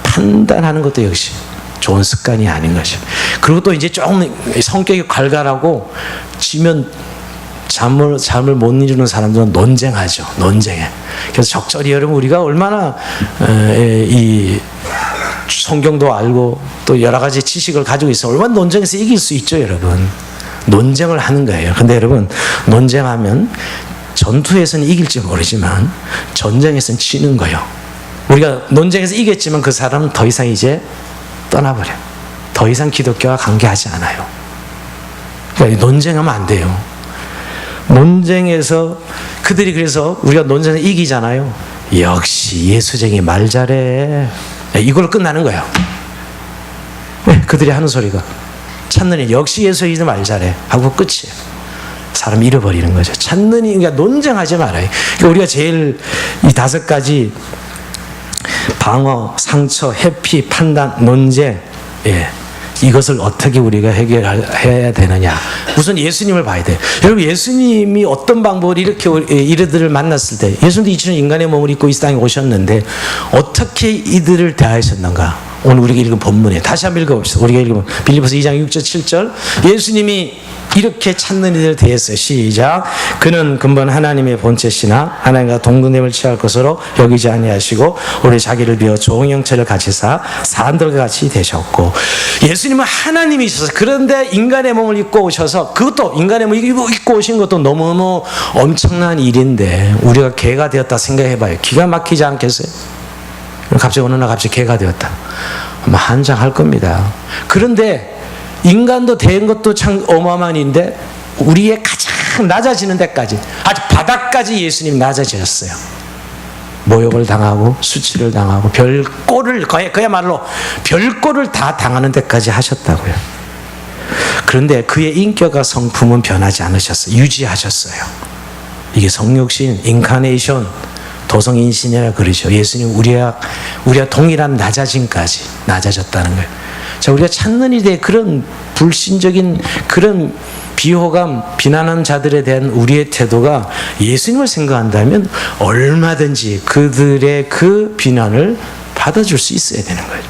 판단하는 것도 역시 좋은 습관이 아닌 것이죠. 그리고 또 이제 조금 성격이 갈갈하고 지면 잠을 못 이루는 사람들은 논쟁하죠. 논쟁해. 그래서 적절히 여러분, 우리가 얼마나 이 성경도 알고 또 여러 가지 지식을 가지고 있어 얼마나 논쟁에서 이길 수 있죠, 여러분. 논쟁을 하는 거예요. 근데 여러분, 논쟁하면 전투에서는 이길지 모르지만 전쟁에서는 지는 거예요. 우리가 논쟁에서 이겼지만 그 사람은 더 이상 이제 떠나버려. 더 이상 기독교와 관계하지 않아요. 그러니까 논쟁하면 안 돼요. 논쟁에서 그들이, 그래서 우리가 논쟁에서 이기잖아요. 역시 예수쟁이 말 잘해. 이걸로 끝나는 거예요. 네, 그들이 하는 소리가 찾는 이 역시 예수쟁이 말 잘해 하고 끝이에요. 사람 잃어버리는 거죠. 찾는 이, 그러니까 논쟁하지 말아요. 그러니까 우리가 제일 이 5가지 방어, 상처, 회피, 판단, 논쟁, 예, 이것을 어떻게 우리가 해결해야 되느냐. 우선 예수님을 봐야 돼요. 여러분, 예수님이 어떤 방법으로 이렇게 이들을 만났을 때, 예수님도 이처럼 인간의 몸을 입고 이 땅에 오셨는데 어떻게 이들을 대하셨는가. 오늘 우리가 읽은 본문에 다시 한번 읽어봅시다. 우리가 읽으면 빌립보서 2장 6절 7절, 예수님이 이렇게 찾는 이들을 대했어요. 시작. 그는 근본 하나님의 본체시나 하나님과 동등됨을 취할 것으로 여기지 아니하시고 오히려 자기를 비워 좋은 형체를 가지사 사람들과 같이 되셨고, 예수님은 하나님이셔서, 그런데 인간의 몸을 입고 오셔서, 그것도 인간의 몸을 입고 오신 것도 너무너무 엄청난 일인데 우리가 개가 되었다 생각해봐요. 기가 막히지 않겠어요? 갑자기 어느 날 갑자기 개가 되었다. 아마 한장할 겁니다. 그런데 인간도 된 것도 참 어마어마한 일인데 우리의 가장 낮아지는 데까지, 아주 바닥까지 예수님 낮아지셨어요. 모욕을 당하고 수치를 당하고 별꼴을, 그야말로 별꼴을 다 당하는 데까지 하셨다고요. 그런데 그의 인격과 성품은 변하지 않으셨어요. 유지하셨어요. 이게 성육신, 인카네이션, 도성인신이라 그러죠. 예수님 우리와 동일한 낮아짐까지 낮아졌다는 거예요. 자, 우리가 찾는 일에 그런 불신적인 그런 비호감, 비난하는 자들에 대한 우리의 태도가 예수님을 생각한다면 얼마든지 그들의 그 비난을 받아줄 수 있어야 되는 거예요.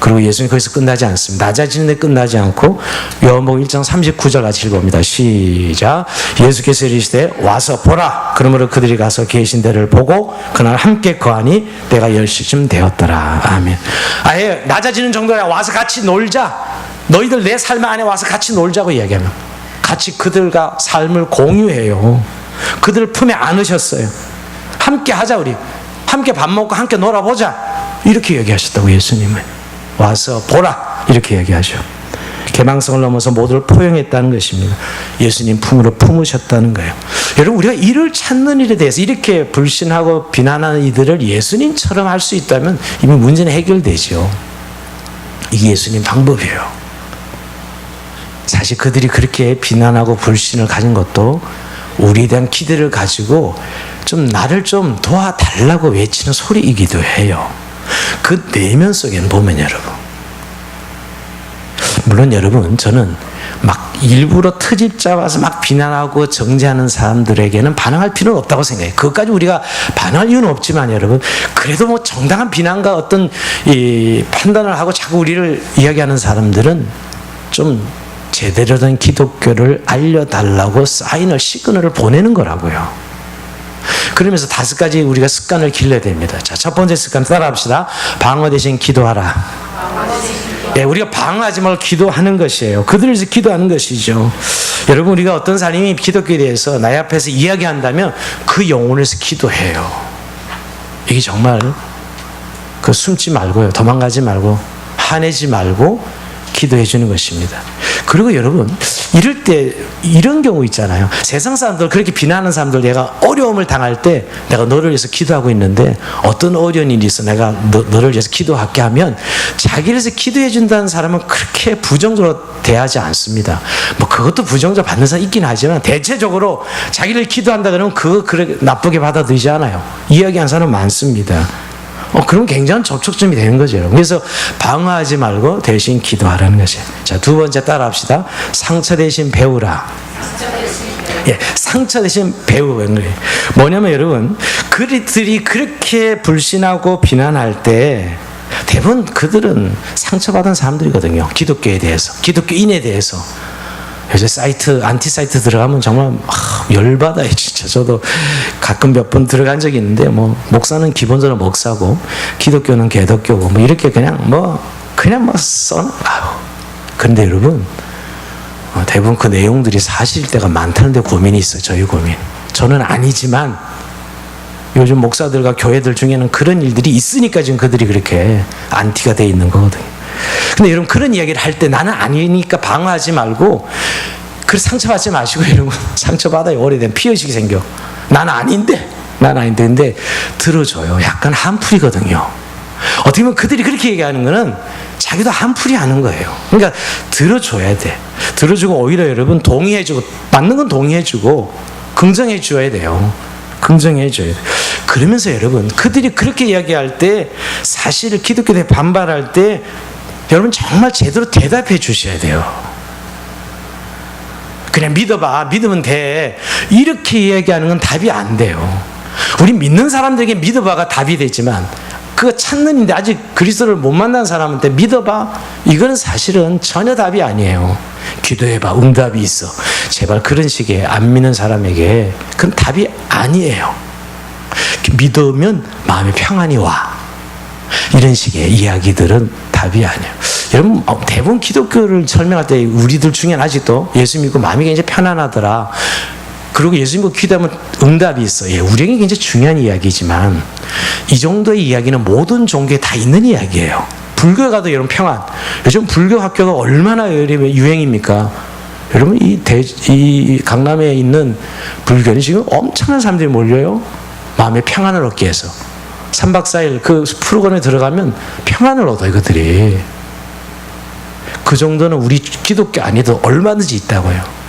그리고 예수님 거기서 끝나지 않습니다. 낮아지는데 끝나지 않고 요한복음 1장 39절 같이 읽어봅니다. 시작. 예수께서 이르시되 와서 보라. 그러므로 그들이 가서 계신 데를 보고 그날 함께 거하니 때가 10시쯤 되었더라. 아멘. 아예 낮아지는 정도야. 와서 같이 놀자. 너희들 내 삶 안에 와서 같이 놀자고 이야기하면 같이 그들과 삶을 공유해요. 그들 품에 안으셨어요. 함께 하자 우리. 함께 밥 먹고 함께 놀아보자. 이렇게 얘기하셨다고 예수님은. 와서 보라 이렇게 얘기하죠. 개망성을 넘어서 모두를 포용했다는 것입니다. 예수님 품으로 품으셨다는 거예요. 여러분 우리가 이를 찾는 일에 대해서 이렇게 불신하고 비난하는 이들을 예수님처럼 할 수 있다면 이미 문제는 해결되죠. 이게 예수님 방법이에요. 사실 그들이 그렇게 비난하고 불신을 가진 것도 우리에 대한 기대를 가지고 좀 나를 좀 도와달라고 외치는 소리이기도 해요. 그 내면 속에는 보면 여러분, 물론 여러분 저는 막 일부러 트집 잡아서 막 비난하고 정죄하는 사람들에게는 반응할 필요는 없다고 생각해요. 그것까지 우리가 반응할 이유는 없지만 여러분, 그래도 뭐 정당한 비난과 어떤 이 판단을 하고 자꾸 우리를 이야기하는 사람들은 좀 제대로 된 기독교를 알려달라고 사인을 시그널을 보내는 거라고요. 그러면서 5가지 우리가 습관을 길러야 됩니다. 자, 첫 번째 습관 따라합시다. 방어 대신 기도하라. 예, 우리가 방어하지 말고 기도하는 것이에요. 그들을 위해서 기도하는 것이죠. 여러분 우리가 어떤 사람이 기독교에 대해서 나의 앞에서 이야기한다면 그 영혼을 위해서 기도해요. 이게 정말 그 숨지 말고요. 도망가지 말고 화내지 말고 기도해 주는 것입니다. 그리고 여러분 이럴 때 이런 경우 있잖아요. 세상 사람들 그렇게 비난하는 사람들 내가 어려움을 당할 때 내가 너를 위해서 기도하고 있는데 어떤 어려운 일이 있어 내가 너를 위해서 기도할게 하면 자기를 위해서 기도해 준다는 사람은 그렇게 부정적으로 대하지 않습니다. 뭐 그것도 부정적 받는 사람 있긴 하지만 대체적으로 자기를 기도한다 그러면 그거 그렇게 나쁘게 받아들이지 않아요. 이야기하는 사람은 많습니다. 그럼 굉장한 접촉점이 되는 거죠. 그래서 방어하지 말고 대신 기도하라는 것이에요. 자, 2번째 따라합시다. 상처 대신 배우라. 예, 상처 대신 배우는 거예요. 뭐냐면 여러분, 그들이 그렇게 불신하고 비난할 때 대부분 그들은 상처받은 사람들이거든요. 기독교에 대해서, 기독교인에 대해서. 요새 사이트, 안티 사이트 들어가면 정말 열받아요, 진짜. 저도 가끔 몇 번 들어간 적이 있는데, 뭐, 목사는 기본적으로 목사고, 기독교는 개독교고, 뭐, 이렇게 그냥 그런데 여러분, 대부분 그 내용들이 사실일 때가 많다는데 고민이 있어요, 저희 고민. 저는 아니지만, 요즘 목사들과 교회들 중에는 그런 일들이 있으니까 지금 그들이 그렇게 안티가 돼 있는 거거든요. 근데 여러분 그런 이야기를 할 때 나는 아니니까 방어하지 말고 그 상처받지 마시고 여러분 상처받아요. 오래된 피의식이 생겨. 나는 아닌데 근데 들어줘요. 약간 한풀이거든요. 어떻게 보면 그들이 그렇게 얘기하는 거는 자기도 한풀이 하는 거예요. 그러니까 들어줘야 돼. 들어주고 오히려 여러분 동의해주고 맞는 건 동의해주고 긍정해줘야 돼요. 긍정해줘야 돼. 그러면서 여러분 그들이 그렇게 이야기할 때 사실 기독교에 반발할 때 여러분 정말 제대로 대답해 주셔야 돼요. 그냥 믿어봐, 믿으면 돼, 이렇게 이야기하는 건 답이 안 돼요. 우리 믿는 사람들에게 믿어봐가 답이 되지만 그거 찾는데 아직 그리스도를 못 만난 사람한테 믿어봐, 이거는 사실은 전혀 답이 아니에요. 기도해봐, 응답이 있어. 제발 그런 식의 안 믿는 사람에게 그건 답이 아니에요. 믿으면 마음에 평안이 와, 이런 식의 이야기들은 답이 아니에요. 여러분 대부분 기독교를 설명할 때 우리들 중에는 아직도 예수 믿고 마음이 굉장히 편안하더라, 그리고 예수 믿고 기도하면 응답이 있어. 예, 우리에게 굉장히 중요한 이야기지만 이 정도의 이야기는 모든 종교에 다 있는 이야기예요. 불교에 가도 여러분 평안. 요즘 불교 학교가 얼마나 유행입니까? 여러분 이 강남에 있는 불교는 지금 엄청난 사람들이 몰려요. 마음의 평안을 얻기 위해서 3박 4일 그 프로그램에 들어가면 평안을 얻어요. 그들이 그 정도는 우리 기독교 안에도 얼마든지 있다고요.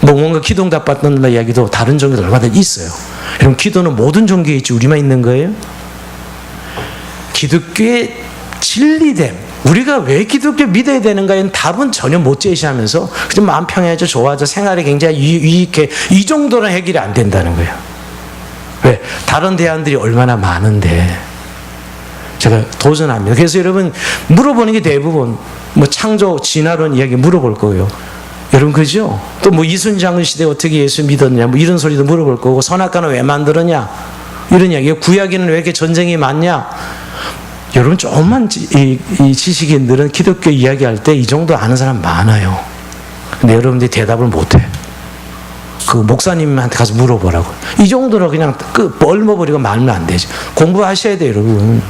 뭐 뭔가 기도응답 받는다 이야기도 다른 종교도 얼마든지 있어요. 여러분 기도는 모든 종교에 있지 우리만 있는 거예요? 기독교의 진리됨, 우리가 왜 기독교 믿어야 되는가에는 답은 전혀 못 제시하면서 그냥 마음 평해져, 좋아져, 생활에 굉장히 유익해, 이 정도는 해결이 안 된다는 거예요. 왜? 다른 대안들이 얼마나 많은데. 제가 도전합니다. 그래서 여러분 물어보는 게 대부분 뭐 창조 진화론 이야기 물어볼 거고요. 여러분 그죠? 또 뭐 이순장군 시대 어떻게 예수 믿었냐 뭐 이런 소리도 물어볼 거고 선악과는 왜 만들었냐 이런 이야기. 구약에는 왜 이렇게 전쟁이 많냐. 여러분 조금만 이 지식인들은 기독교 이야기할 때 이 정도 아는 사람 많아요. 근데 여러분들이 대답을 못해. 그 목사님한테 가서 물어보라고. 이 정도로 그냥 뻘머버리고 말면 안 되죠. 공부하셔야 돼요, 여러분.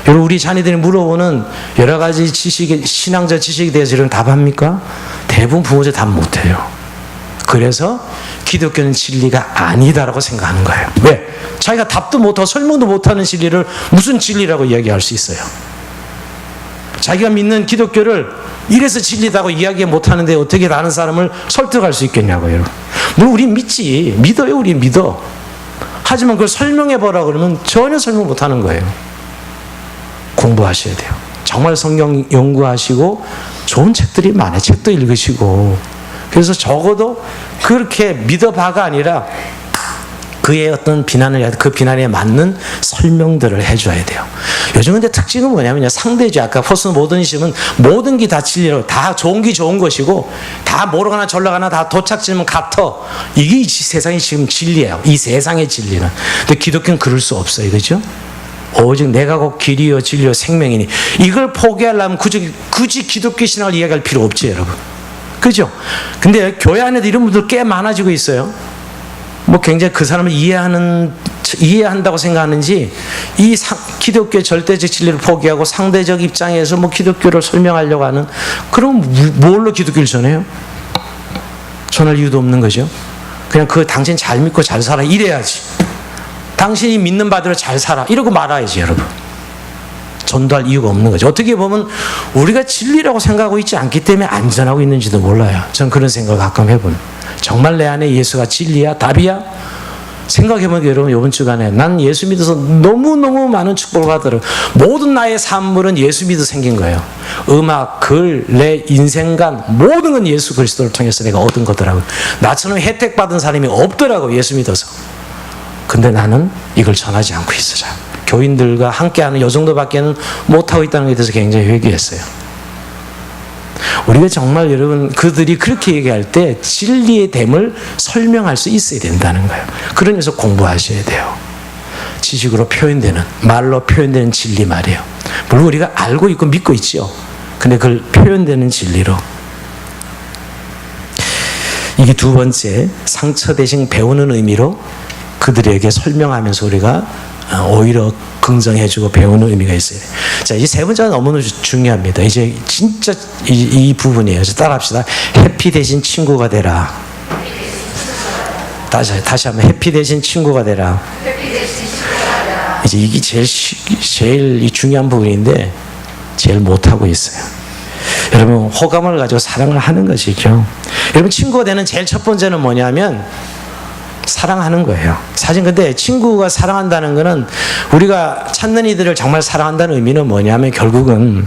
여러분 우리 자녀들이 물어보는 여러 가지 지식, 신앙적 지식에 대해서 여러분 답합니까? 대부분 부모들 답 못해요. 그래서 기독교는 진리가 아니다라고 생각하는 거예요. 왜? 자기가 답도 못하고 설명도 못하는 진리를 무슨 진리라고 이야기할 수 있어요? 자기가 믿는 기독교를 이래서 진리다고 이야기 못하는데 어떻게 다른 사람을 설득할 수 있겠냐고요. 물론 우리 믿지. 믿어요. 우리 믿어. 하지만 그걸 설명해보라 그러면 전혀 설명 못하는 거예요. 공부하셔야 돼요. 정말 성경 연구하시고 좋은 책들이 많아요. 책도 읽으시고. 그래서 적어도 그렇게 믿어봐가 아니라 그의 어떤 비난을 해야 돼. 그 비난에 맞는 설명들을 해줘야 돼요. 요즘 근데 특징은 뭐냐면요. 상대주의. 아까 포스트 모더니즘은 모든 게 다 진리라고. 다 좋은 게 좋은 것이고 다 뭐로 가나 절로 가나 다 도착지면 같아. 이게 이 세상이 지금 진리예요. 이 세상의 진리는. 근데 기독교는 그럴 수 없어요. 그죠? 오직 내가 곧 길이요 진리요 생명이니 이걸 포기하려면 굳이 기독교 신앙을 이야기할 필요 없지 여러분. 그죠? 근데 교회 안에도 이런 분들 꽤 많아지고 있어요. 뭐 굉장히 그 사람을 이해한다고 생각하는지 이 기독교의 절대적 진리를 포기하고 상대적 입장에서 뭐 기독교를 설명하려고 하는. 그럼 뭘로 기독교를 전해요? 전할 이유도 없는 거죠. 그냥 당신 잘 믿고 잘 살아 이래야지. 당신이 믿는 바대로 잘 살아 이러고 말아야지 여러분. 전도할 이유가 없는 거죠. 어떻게 보면 우리가 진리라고 생각하고 있지 않기 때문에 안전하고 있는지도 몰라요. 전 그런 생각을 가끔 해보는. 정말 내 안에 예수가 진리야? 답이야? 생각해보니까 여러분 이번 주간에 난 예수 믿어서 너무너무 많은 축복을 받더라고요. 모든 나의 산물은 예수 믿어 생긴 거예요. 음악, 글, 내 인생관 모든 건 예수 그리스도를 통해서 내가 얻은 거더라고요. 나처럼 혜택 받은 사람이 없더라고요. 예수 믿어서. 근데 나는 이걸 전하지 않고 있어요. 교인들과 함께하는 이 정도밖에는 못하고 있다는 것에 대해서 굉장히 회개했어요. 우리가 정말 여러분 그들이 그렇게 얘기할 때 진리의 됨을 설명할 수 있어야 된다는 거예요. 그러면서 공부하셔야 돼요. 지식으로 표현되는, 말로 표현되는 진리 말이에요. 물론 우리가 알고 있고 믿고 있죠. 근데 그걸 표현되는 진리로. 이게 두 번째, 상처 대신 배우는 의미로 그들에게 설명하면서 우리가 오히려 긍정해주고 배우는 의미가 있어요. 자, 이 세 번째가 너무너무 중요합니다. 이제 진짜 이 부분이에요. 따라합시다. 해피 대신 친구가 되라. 다시 한번 해피 대신 친구가 되라. 이제 이게 제일 중요한 부분인데 제일 못하고 있어요. 여러분 호감을 가지고 사랑을 하는 것이죠. 여러분 친구가 되는 제일 첫 번째는 뭐냐면 사랑하는 거예요. 사실 근데 친구가 사랑한다는 거는 우리가 찾는 이들을 정말 사랑한다는 의미는 뭐냐면 결국은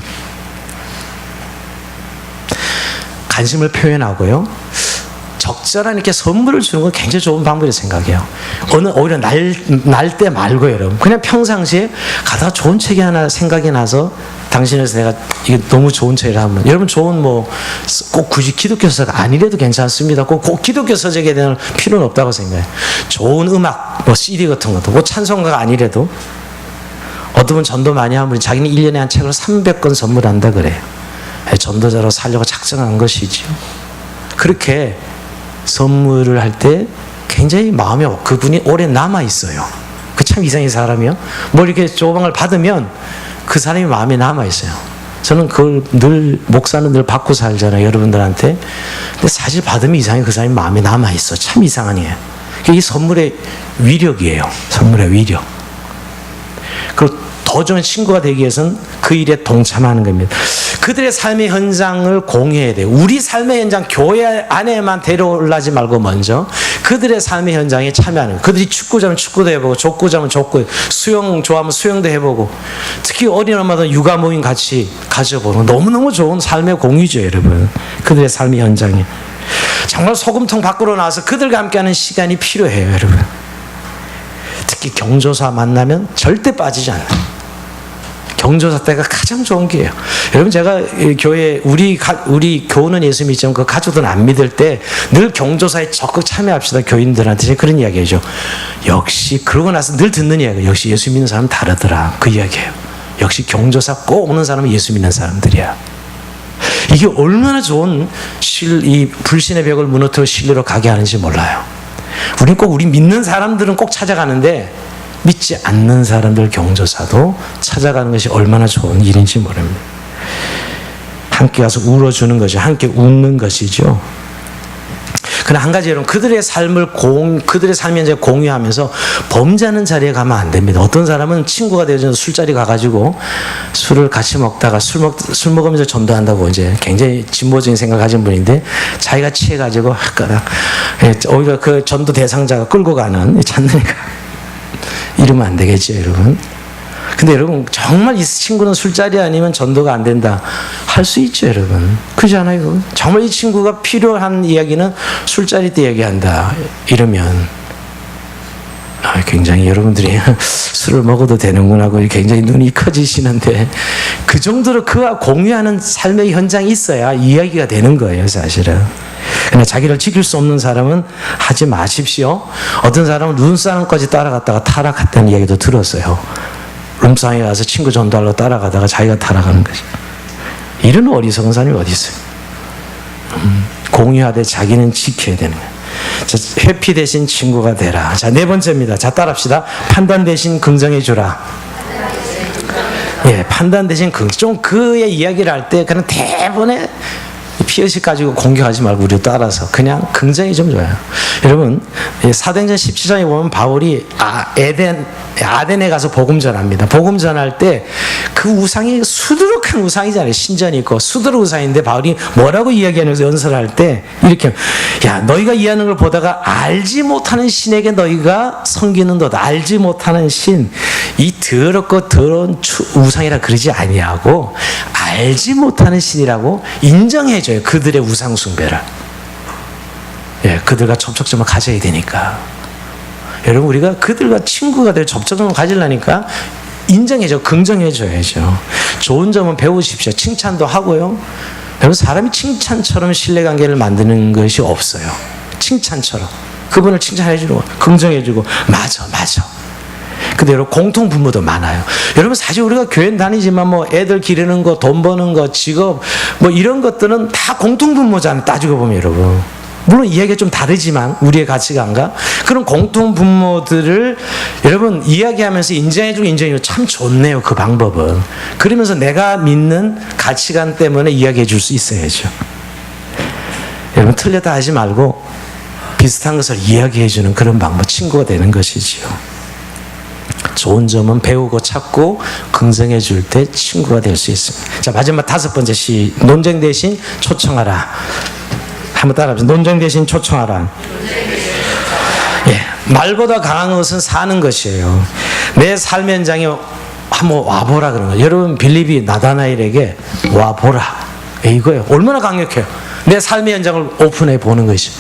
관심을 표현하고요. 적절한 이렇게 선물을 주는 건 굉장히 좋은 방법이라고 생각해요. 오히려 날 때 말고 여러분 그냥 평상시에 가다가 좋은 책이 하나 생각이 나서 당신에서 내가 이게 너무 좋은 책이라 하면 여러분 좋은 꼭 굳이 기독교 서적 아니래도 괜찮습니다. 꼭 기독교 서적에 대한 필요는 없다고 생각해요. 좋은 음악 CD 같은 것도 꼭 찬송가가 아니래도 어떤 분 전도 많이 하면 자기는 1년에 한 책을 300권 선물한다 그래요. 전도자로 살려고 작정한 것이지요. 그렇게 선물을 할 때 굉장히 마음에 그분이 오래 남아 있어요. 그 참 이상한 사람이요. 이렇게 조방을 받으면 그 사람이 마음에 남아 있어요. 저는 그걸 늘 목사는 늘 받고 살잖아요. 여러분들한테. 근데 사실 받으면 이상하게 그 사람이 마음에 남아 있어. 참 이상한 이에요. 이 선물의 위력이에요. 선물의 위력. 그리고 더 좋은 친구가 되기 위해서는 그 일에 동참하는 겁니다. 그들의 삶의 현장을 공유해야 돼요. 우리 삶의 현장 교회 안에만 데려올라지 말고 먼저 그들의 삶의 현장에 참여하는 거예요. 그들이 축구 자면 축구도 해보고 족구 자면 족구, 수영 좋아하면 수영도 해보고 특히 어린 엄마도 육아 모임 같이 가져보는 너무너무 좋은 삶의 공유죠. 여러분 그들의 삶의 현장에 정말 소금통 밖으로 나와서 그들과 함께하는 시간이 필요해요. 여러분 특히 경조사 만나면 절대 빠지지 않아요. 경조사 때가 가장 좋은 기회예요. 여러분, 제가 교회 우리 교우는 예수 믿지만 그 가족들은 안 믿을 때 늘 경조사에 적극 참여합시다. 교인들한테 제가 그런 이야기해줘. 역시 그러고 나서 늘 듣는 이야기예요. 역시 예수 믿는 사람은 다르더라. 그 이야기예요. 역시 경조사 꼭 오는 사람은 예수 믿는 사람들이야. 이게 얼마나 좋은 이 불신의 벽을 무너뜨려 신뢰로 가게 하는지 몰라요. 우리 믿는 사람들은 꼭 찾아가는데 믿지 않는 사람들 경조사도 찾아가는 것이 얼마나 좋은 일인지 모릅니다. 함께 가서 울어주는 거죠. 함께 웃는 것이죠. 그러나 한 가지, 여러분, 그들의 삶을 그들의 삶 현재 공유하면서 범죄하는 자리에 가면 안 됩니다. 어떤 사람은 친구가 되어서 술자리 가가지고 술을 같이 먹다가 술 먹으면서 전도한다고 이제 굉장히 진보적인 생각을 가진 분인데 자기가 취해가지고 오히려 그 전도 대상자가 끌고 가는 찬느니까 이러면 안 되겠죠, 여러분. 근데 여러분, 정말 이 친구는 술자리 아니면 전도가 안 된다 할 수 있죠, 여러분. 그렇지 않아요? 정말 이 친구가 필요한 이야기는 술자리 때 얘기한다 이러면 굉장히 여러분들이 술을 먹어도 되는구나 하고 굉장히 눈이 커지시는데, 그 정도로 그와 공유하는 삶의 현장이 있어야 이야기가 되는 거예요, 사실은. 그러나 자기를 지킬 수 없는 사람은 하지 마십시오. 어떤 사람은 룸사롱까지 따라갔다가 타락했다는 이야기도 들었어요. 룸사롱에 가서 친구 전도하러 따라가다가 자기가 타락하는 거죠. 이런 어리석은 사람이 어디 있어요? 공유하되 자기는 지켜야 되는 거예요. 자, 회피 대신 친구가 되라. 자, 네 번째입니다. 자, 따라합시다. 판단 대신 긍정해 주라. 예, 판단 대신 좀 그의 이야기를 할 때 그냥 대본에 피의식 가지고 공격하지 말고 우리 따라서 그냥 긍정이 좀 좋아요. 여러분, 사도행전 17장에 보면 바울이 아덴에 가서 복음 전합니다. 복음 전할 때 그 우상이 수두룩한 우상이잖아요. 신전이 있고 수두룩 우상인데 바울이 뭐라고 이야기하면서 연설할 때 이렇게, 야, 너희가 이해하는 걸 보다가 알지 못하는 신에게 너희가 섬기는 것, 알지 못하는 신, 이 더럽고 더러운 우상이라 그러지 아니하고 알지 못하는 신이라고 인정해줘요. 그들의 우상 숭배를. 예, 그들과 접촉점을 가져야 되니까. 여러분, 우리가 그들과 친구가 될 접촉점을 가지려니까 인정해줘, 긍정해줘야죠. 좋은 점은 배우십시오. 칭찬도 하고요. 여러분, 사람이 칭찬처럼 신뢰관계를 만드는 것이 없어요. 칭찬처럼 그분을 칭찬해주고 긍정해주고 맞아. 근데 여러분, 공통 분모도 많아요. 여러분, 사실 우리가 교회 다니지만 뭐 애들 기르는 거, 돈 버는 거, 직업 뭐 이런 것들은 다 공통 분모잖아요. 따지고 보면 여러분. 물론 이야기가 좀 다르지만 우리의 가치관과 그런 공통 분모들을 여러분 이야기하면서 인정해주고 참 좋네요. 그 방법은. 그러면서 내가 믿는 가치관 때문에 이야기해 줄 수 있어야죠. 여러분, 틀렸다 하지 말고 비슷한 것을 이야기해 주는 그런 방법, 친구가 되는 것이지요. 좋은 점은 배우고 찾고 긍정해 줄 때 친구가 될 수 있습니다. 자, 마지막 다섯 번째 논쟁 대신 초청하라. 한번 따라합시다. 논쟁 대신 초청하라. 예, 말보다 강한 것은 사는 것이에요. 내 삶 현장에 한번 와보라 그런 거예요. 여러분, 빌립이 나다나엘에게 와보라, 이거예요. 얼마나 강력해요. 내 삶의 현장을 오픈해 보는 것이.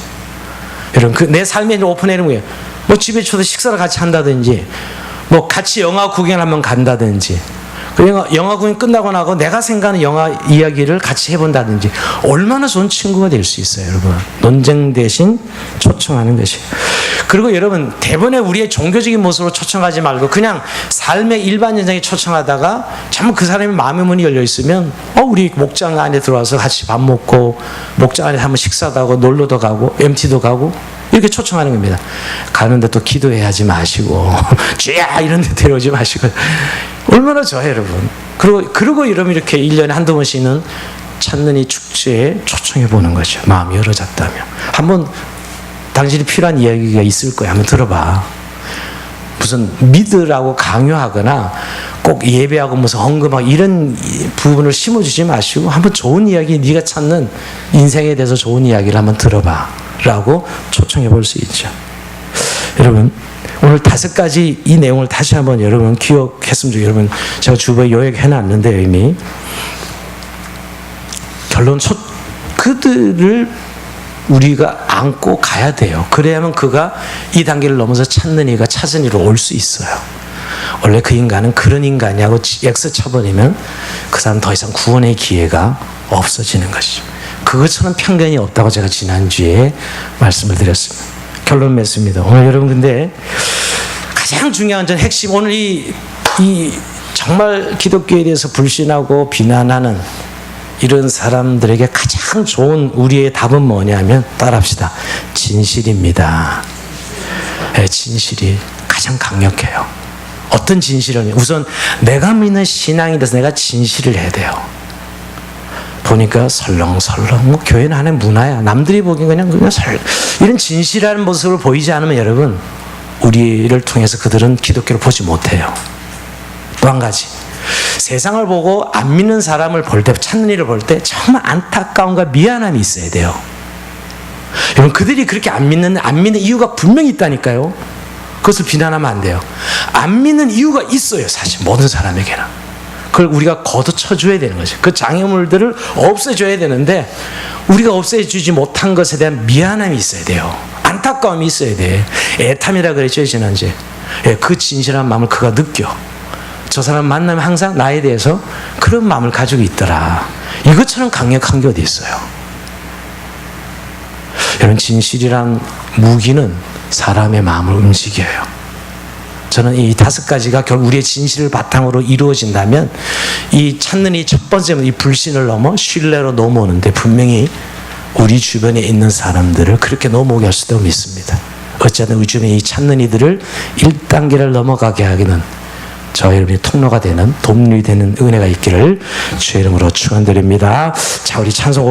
여러분, 내 삶의 현장을 오픈해는 거예요. 뭐 집에 초대 식사를 같이 한다든지, 뭐 같이 영화 구경을 한번 간다든지, 영화 구경 끝나고 나고 내가 생각하는 영화 이야기를 같이 해본다든지, 얼마나 좋은 친구가 될 수 있어요, 여러분. 논쟁 대신 초청하는 것이에요. 그리고 여러분, 대번에 우리의 종교적인 모습으로 초청하지 말고 그냥 삶의 일반 현장에 초청하다가 참 그 사람의 마음의 문이 열려 있으면 우리 목장 안에 들어와서 같이 밥 먹고 목장 안에 한번 식사도 하고 놀러도 가고 MT도 가고 이렇게 초청하는 겁니다. 가는데 또 기도해야 하지 마시고 쥐야 이런 데 데려오지 마시고. 얼마나 좋아요, 여러분. 그리고 여러분, 이렇게 1년에 한두 번씩은 찾는 이 축제에 초청해 보는 거죠. 마음이 열어졌다면. 한번 당신이 필요한 이야기가 있을 거야. 한번 들어봐. 무슨 믿으라고 강요하거나 꼭 예배하고 무슨 헌금하고 이런 부분을 심어주지 마시고 한번 좋은 이야기, 네가 찾는 인생에 대해서 좋은 이야기를 한번 들어봐 라고 초청해 볼 수 있죠. 여러분, 오늘 5가지 이 내용을 다시 한번 여러분 기억했으면 좋겠어요. 여러분, 제가 주보에 요약해 놨는데 이미 결론, 그들을 우리가 안고 가야 돼요. 그래야만 그가 이 단계를 넘어서 찾는 이가 찾은 이로 올 수 있어요. 원래 그 인간은 그런 인간이라고 X 쳐버리면 그 사람 더 이상 구원의 기회가 없어지는 것이죠. 그것처럼 편견이 없다고 제가 지난주에 말씀을 드렸습니다. 결론 맺습니다. 오늘 여러분 근데 가장 중요한 전 핵심, 오늘 이 정말 기독교에 대해서 불신하고 비난하는 이런 사람들에게 가장 좋은 우리의 답은 뭐냐면 따라합시다. 진실입니다. 네, 진실이 가장 강력해요. 어떤 진실은 우선 내가 믿는 신앙에 대해서 내가 진실을 해야 돼요. 보니까 설렁설렁 뭐 교회는 하나의 문화야. 남들이 보기엔 그냥 이런 진실한 모습을 보이지 않으면 여러분 우리를 통해서 그들은 기독교를 보지 못해요. 또 한 가지, 세상을 보고 안 믿는 사람을 볼 때, 찾는 일을 볼 때 정말 안타까움과 미안함이 있어야 돼요. 여러분 그들이 그렇게 안 믿는 이유가 분명히 있다니까요. 그것을 비난하면 안 돼요. 안 믿는 이유가 있어요. 사실 모든 사람에게는. 그걸 우리가 걷어쳐줘야 되는 거죠. 그 장애물들을 없애줘야 되는데 우리가 없애주지 못한 것에 대한 미안함이 있어야 돼요. 안타까움이 있어야 돼. 애탐이라 그랬죠 지난주에. 그 진실한 마음을 그가 느껴. 저 사람 만나면 항상 나에 대해서 그런 마음을 가지고 있더라. 이것처럼 강력한 게 어디 있어요. 여러분 진실이란 무기는 사람의 마음을 움직여요. 저는 이 5가지가 결국 우리의 진실을 바탕으로 이루어진다면 이 찾는 이 첫 번째 이 불신을 넘어 신뢰로 넘어오는데 분명히 우리 주변에 있는 사람들을 그렇게 넘어오게 할 수도 믿습니다. 어쨌든 우리 주변에 이 찾는 이들을 1단계를 넘어가게 하기는 저와 여러분의 통로가 되는, 돕는 되는 은혜가 있기를 주의 이름으로 축원드립니다. 자, 우리 찬송